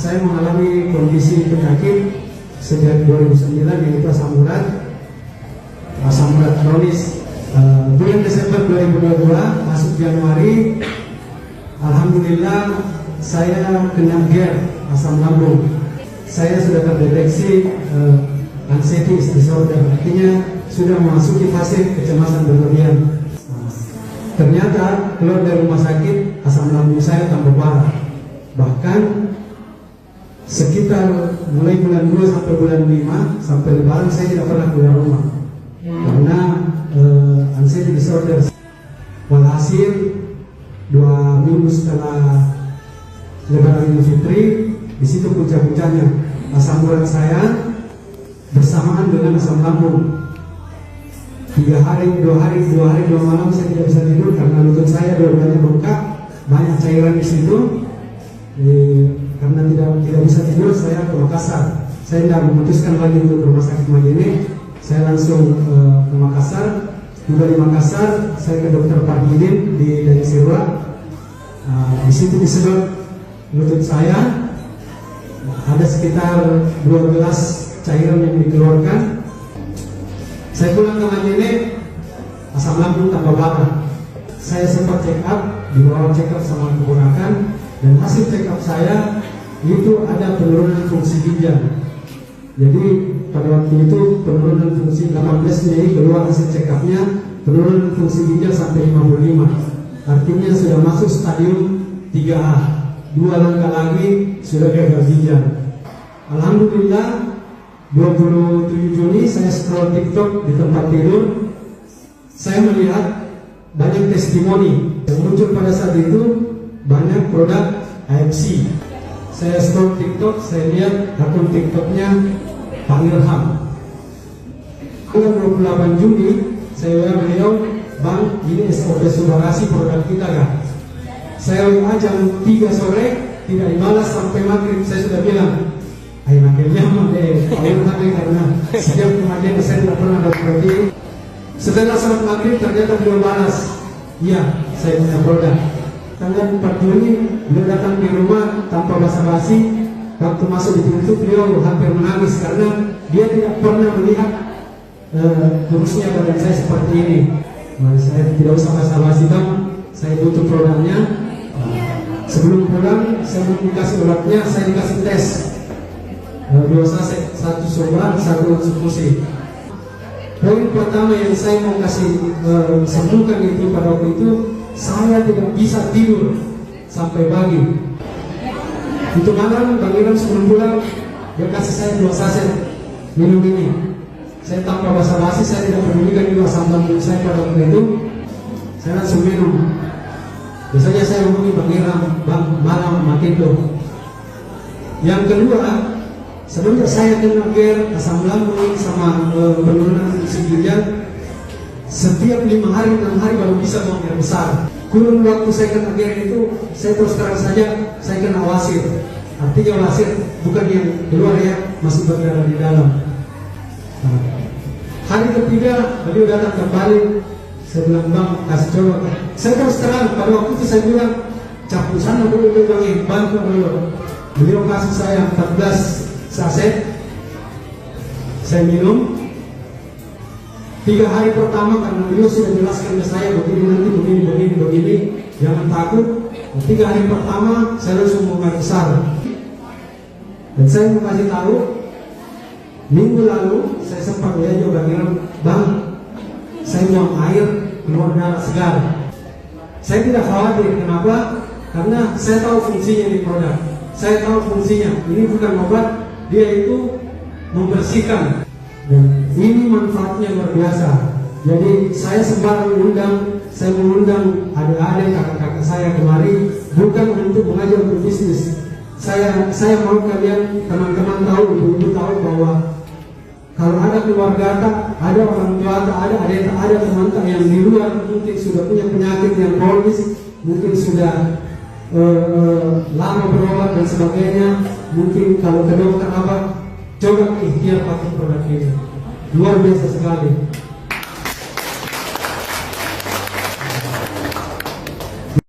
saya mengalami kondisi penyakit sejak 2009 yaitu asam urat kronis. Bulan Desember 2022 masuk Januari, alhamdulillah saya kena GERD, asam lambung. Saya sudah terdeteksi anxiety disorder, artinya sudah memasuki fase kecemasan berlebihan. Ternyata keluar dari rumah sakit asam lambung saya tambah parah. Bahkan sekitar mulai bulan 2 sampai bulan 5 sampai lebaran saya tidak pernah keluar rumah karena anxiety disorder. Walhasil 2 minggu setelah lebaran Idul Fitri, di situ puncak-puncaknya asam urat saya bersamaan dengan asam lambung. 2 hari 2 malam saya tidak bisa tidur karena lutut saya dua-duanya bengkak, banyak cairan di situ. Karena tidak bisa tidur, saya ke Makassar. Saya tidak memutuskan lagi untuk ke rumah sakit Majene. Saya langsung ke Makassar. Juga di Makassar, saya ke dokter Parhidin di Dani Sirwa. Di situ disedot lutut saya. Ada sekitar 12 cairan yang dikeluarkan. Saya pulang ke Majene, asam lambung tambah parah. Saya sempat check up, dibawa check up sama keponakan, dan hasil check up saya itu ada penurunan fungsi ginjal. Jadi pada waktu itu penurunan fungsi 18 Mei keluar hasil check up-nya, penurunan fungsi ginjal sampai 55. Artinya sudah masuk stadium 3A. 2 langkah lagi sudah gagal ginjal. Alhamdulillah 27 Juni saya scroll TikTok di tempat tidur. Saya melihat banyak testimoni yang muncul pada saat itu, banyak produk AFC. Saya scroll TikTok, saya lihat akun TikToknya Pak Ilham. Tanggal 28 Juni saya WA beliau, Bang, ini SOP Subarasi produk kita kan? Saya WA jam 3 sore, tidak dibalas sampai maghrib. Saya sudah bilang, ayo akhirnya Pak Ilham karena sejak kemarin saya tidak pernah dapat protein. Setelah salat maghrib ternyata beliau balas, iya saya punya produk. Tanggal 4 Juni beliau datang di rumah tanpa basa-basi. Waktu masuk di pintu beliau hampir menangis karena dia tidak pernah melihat kurusnya badan saya seperti ini. Nah, saya tidak usah basa-basi Bang, saya butuh produknya. Sebelum pulang saya dikasih obatnya, saya dikasih tes 2 saset, 1 sobat, 1 infusi. Poin pertama yang saya mau kasih sembuhkan itu pada waktu itu, saya tidak bisa tidur sampai pagi. Itu malam Bang Ilham sebelum pulang dia kasih saya 2 saset minum ini. Saya tanpa basa-basi, saya tidak pedulikan juga asam lambung saya pada waktu itu. Saya langsung minum. Biasanya saya hubungi Bang Ilham, Bang malam makin tuh. Yang kedua, sebenarnya saya kena GERD, asam lambung sama penurunan fungsi ginjal. Setiap 5 hari 6 hari baru bisa buang air besar. Kurun waktu saya kena GERD itu, saya terus terang saja saya kena wasir. Artinya wasir bukan yang keluar ya, masih berada di dalam. Hari ketiga beliau datang kembali. Saya bilang, Bang kasih coba. Saya terus terang pada waktu itu saya bilang, capu sana dulu Bang, bantu dulu. Beliau kasih saya 14 saset. Saya minum 3 hari pertama karena beliau sudah jelaskan ke saya begini nanti begini, jangan takut. 3 hari pertama saya langsung mau air besar. Dan saya mau kasih tahu, minggu lalu saya sempat lihat juga bilang, Bang, saya buang air keluar darah segar. Saya tidak khawatir, kenapa? Karena saya tahu fungsinya di produk. Saya tahu fungsinya. Ini bukan obat, dia itu membersihkan. Dan ini manfaatnya luar biasa. Jadi saya sembarang saya mengundang adik-adik, kakak-kakak saya kemari bukan untuk mengajar berbisnis. Saya mau kalian teman-teman tahu, ibu-ibu tahu bahwa kalau ada keluarga ada orang tua ada teman yang di luar mungkin sudah punya penyakit yang kronis, mungkin sudah lama berobat dan sebagainya. Mungkin kalau ke dokter apa, coba ikhtiar pakai produk ini, luar biasa sekali.